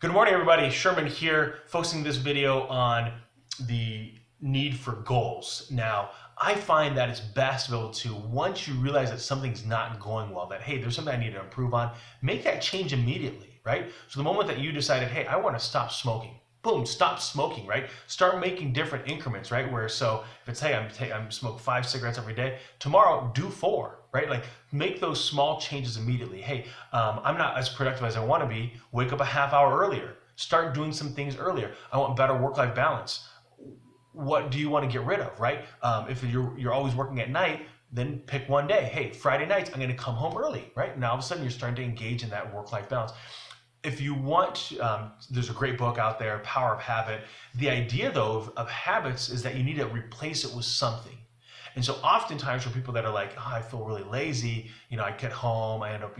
Good morning, everybody. Sherman here, focusing this video on the need for goals. Now, I find that it's best to be able to, once you realize that something's not going well, that, hey, there's something I need to improve on, make that change immediately, right? So the moment that you decided, hey, I want to stop smoking, boom, stop smoking, right? Start making different increments, right? Where so if it's, hey, I'm smoke 5 cigarettes every day, tomorrow do 4, right? Like make those small changes immediately. Hey, I'm not as productive as I want to be. Wake up a half hour earlier. Start doing some things earlier. I want better work-life balance. What do you want to get rid of, right? If you're always working at night, then pick one day. Hey, Friday nights, I'm going to come home early, right? Now all of a sudden you're starting to engage in that work-life balance. If you want, there's a great book out there, Power of Habit. The idea, though, of habits is that you need to replace it with something. And so oftentimes for people that are like, oh, I feel really lazy, I get home, I end up,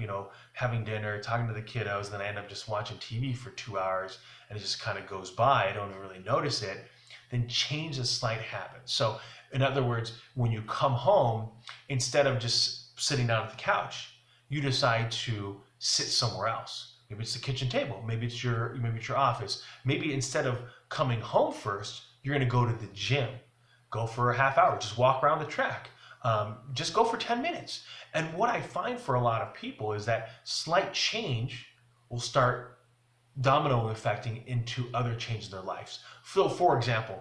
having dinner, talking to the kiddos, and then I end up just watching TV for 2 hours, and it just kind of goes by. I don't really notice it. Then change a slight habit. So in other words, when you come home, instead of just sitting down at the couch, you decide to sit somewhere else. Maybe it's the kitchen table. Maybe it's your office. Maybe instead of coming home first, you're going to go to the gym. Go for a half hour. Just walk around the track. Just go for 10 minutes. And what I find for a lot of people is that slight change will start domino affecting into other changes in their lives. So, for example,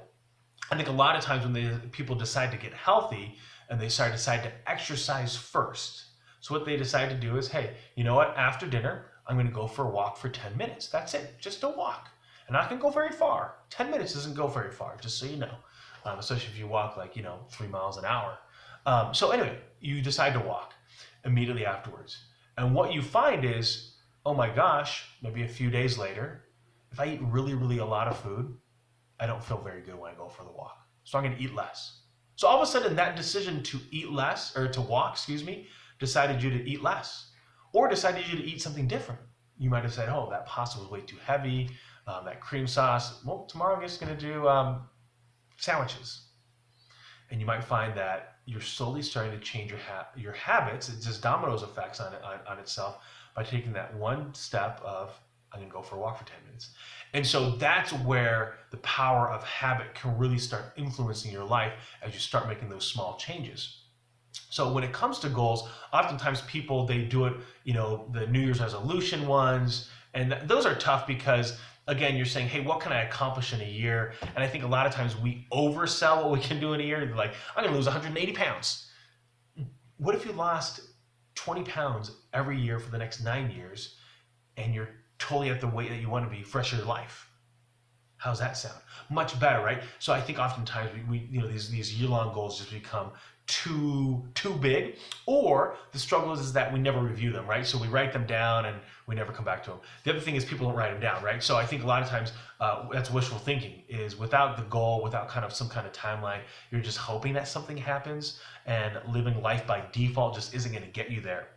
I think a lot of times when people decide to get healthy and they decide to exercise first. So what they decide to do is, hey, you know what? After dinner, I'm going to go for a walk for 10 minutes. That's it. Just a walk. And not going to go very far. 10 minutes doesn't go very far, just so you know. Especially if you walk 3 miles an hour. So anyway, you decide to walk immediately afterwards. And what you find is, oh my gosh, maybe a few days later, if I eat really, really a lot of food, I don't feel very good when I go for the walk. So I'm going to eat less. So all of a sudden that decision to eat less, or to walk, decided you to eat less, or decided you to eat something different. You might have said, oh, that pasta was way too heavy, that cream sauce. Well, tomorrow I'm just going to do sandwiches. And you might find that you're slowly starting to change your habits. It just dominoes effects on itself by taking that one step of, I'm going to go for a walk for 10 minutes. And so that's where the power of habit can really start influencing your life as you start making those small changes. So when it comes to goals, oftentimes people, they do it, the New Year's resolution ones, and those are tough because, again, you're saying, hey, what can I accomplish in a year? And I think a lot of times we oversell what we can do in a year. Like, I'm going to lose 180 pounds. What if you lost 20 pounds every year for the next 9 years and you're totally at the weight that you want to be for the rest of your life? How's that sound? Much better, right? So I think oftentimes we these year-long goals just become too big, or the struggle is that we never review them, right? So we write them down and we never come back to them. The other thing is people don't write them down, right? So I think a lot of times that's wishful thinking, is without the goal, without some kind of timeline, you're just hoping that something happens, and living life by default just isn't going to get you there.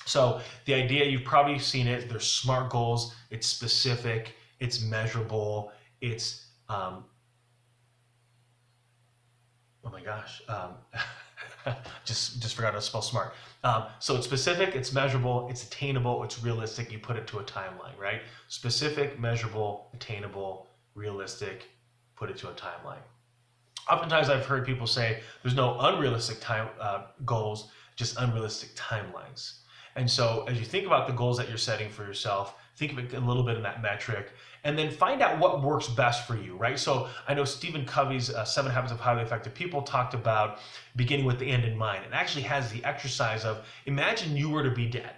So the idea, you've probably seen it, they're SMART goals. It's specific, it's measurable, it's oh my gosh, just forgot how to spell SMART. So it's specific, it's measurable, it's attainable, it's realistic. You put it to a timeline, right? Specific, measurable, attainable, realistic, put it to a timeline. Oftentimes I've heard people say there's no unrealistic goals, just unrealistic timelines. And so as you think about the goals that you're setting for yourself, think of it a little bit in that metric, and then find out what works best for you, right? So I know Stephen Covey's 7 Habits of Highly Effective People talked about beginning with the end in mind. It actually has the exercise of, imagine you were to be dead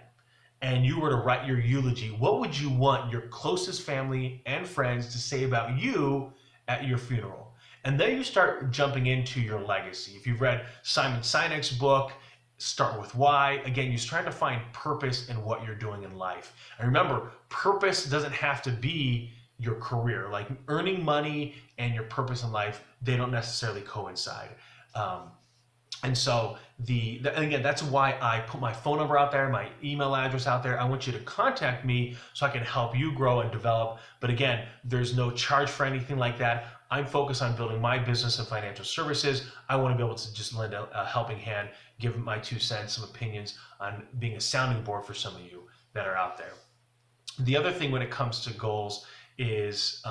and you were to write your eulogy. What would you want your closest family and friends to say about you at your funeral? And then you start jumping into your legacy. If you've read Simon Sinek's book, Start With Why. Again, you're trying to find purpose in what you're doing in life. And remember, purpose doesn't have to be your career. Like earning money and your purpose in life, they don't necessarily coincide. And so and again, that's why I put my phone number out there, my email address out there. I want you to contact me so I can help you grow and develop. But again, there's no charge for anything like that. I'm focused on building my business and financial services. I want to be able to just lend a helping hand, give my 2 cents, some opinions on being a sounding board for some of you that are out there. The other thing when it comes to goals is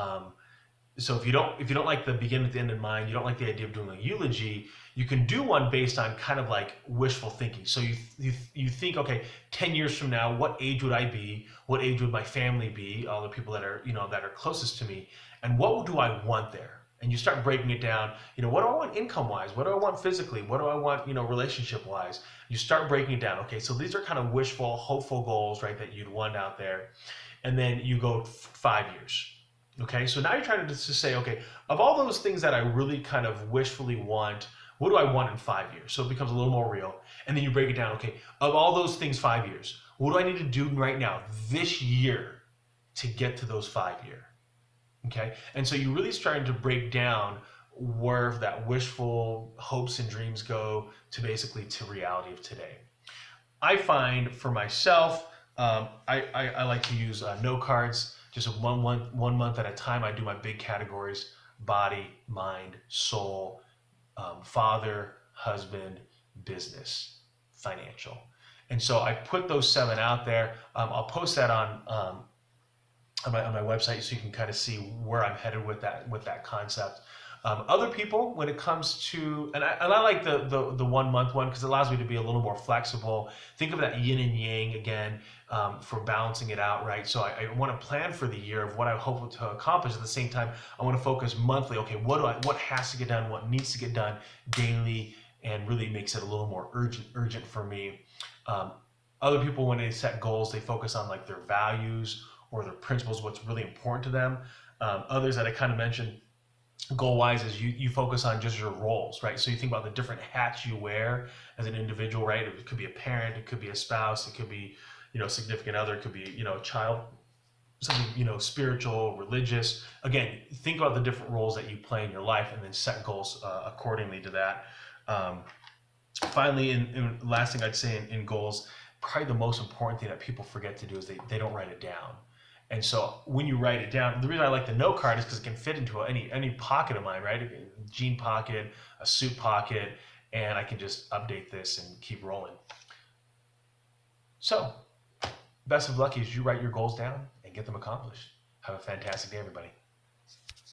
so if you don't like the begin at the end in mind, you don't like the idea of doing a eulogy, you can do one based on kind of like wishful thinking. So you think, okay, 10 years from now, what age would I be? What age would my family be? All the people that are that are closest to me, and what do I want there? And you start breaking it down. What do I want income wise? What do I want physically? What do I want relationship wise? You start breaking it down. Okay, so these are kind of wishful, hopeful goals, right? That you'd want out there, and then you go 5 years. Okay, so now you're trying to just say, okay, of all those things that I really kind of wishfully want, what do I want in 5 years? So it becomes a little more real. And then you break it down, okay, of all those things 5 years, what do I need to do right now, this year, to get to those 5 year? Okay, and so you're really starting to break down where that wishful hopes and dreams go to basically to reality of today. I find for myself, I like to use note cards. Just one month at a time. I do my big categories: body, mind, soul, father, husband, business, financial. And so I put those 7 out there. I'll post that on my website so you can kind of see where I'm headed with that concept. Other people, when it comes to, and I like the 1 month one because it allows me to be a little more flexible. Think of that yin and yang again, for balancing it out, right? So I want to plan for the year of what I hope to accomplish. At the same time, I want to focus monthly. Okay, what has to get done, what needs to get done daily, and really makes it a little more urgent for me. Other people, when they set goals, they focus on like their values or their principles, what's really important to them. Others that I kind of mentioned, goal wise, is you focus on just your roles, right? So you think about the different hats you wear as an individual, right? It could be a parent, it could be a spouse, it could be significant other, it could be a child, something spiritual, religious. Again, think about the different roles that you play in your life and then set goals accordingly to that. Finally, and last thing I'd say in goals, probably the most important thing that people forget to do is they don't write it down. And so when you write it down, the reason I like the note card is because it can fit into any pocket of mine, right? A jean pocket, a suit pocket, and I can just update this and keep rolling. So, best of luck as you write your goals down and get them accomplished. Have a fantastic day, everybody.